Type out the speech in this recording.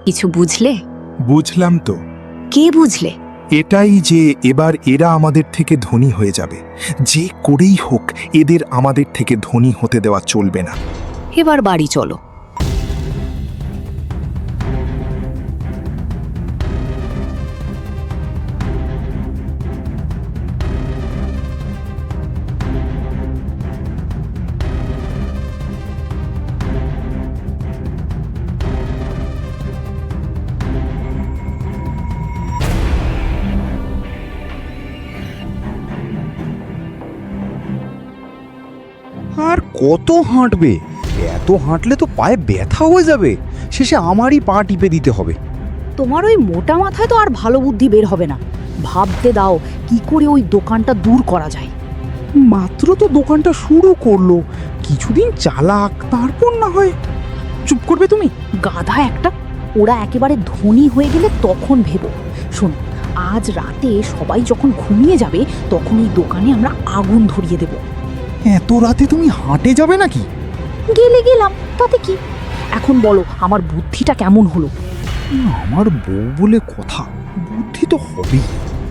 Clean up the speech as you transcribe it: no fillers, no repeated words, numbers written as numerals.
কিছু বুঝলে? বুঝলাম তো। কে বুঝলে? এটাই যে এবার এরা আমাদের থেকে ধনী হয়ে যাবে। যে করেই হোক এদের আমাদের থেকে ধনী হতে দেওয়া চলবে না। এবার বাড়ি চলো। আর কত হাঁটবে? এত হাঁটলে তো পায়ে ব্যথা হয়ে যাবে। শেষে আমারই পা টিপে দিতে হবে। তোমার ওই মোটা মাথায় তো আর ভালো বুদ্ধি বের হবে না। ভাবতে দাও কি করে ওই দোকানটা দূর করা যায়। মাত্র তো দোকানটা শুরু করলো, কিছুদিন চালাক, তারপর না হয়। চুপ করবে তুমি? গাধা একটা। ওরা একেবারে ধনী হয়ে গেলে তখন ভেবো। শোনো, আজ রাতে সবাই যখন ঘুমিয়ে যাবে তখন এই দোকানে আমরা আগুন ধরিয়ে দেব। এত রাতে তুমি হাঁটে যাবে নাকি? গেলে গেলাম, তাতে কি? এখন বলো আমার বুদ্ধিটা কেমন হলো? আমার বউ বলে কথা, বুদ্ধি তো হবেই।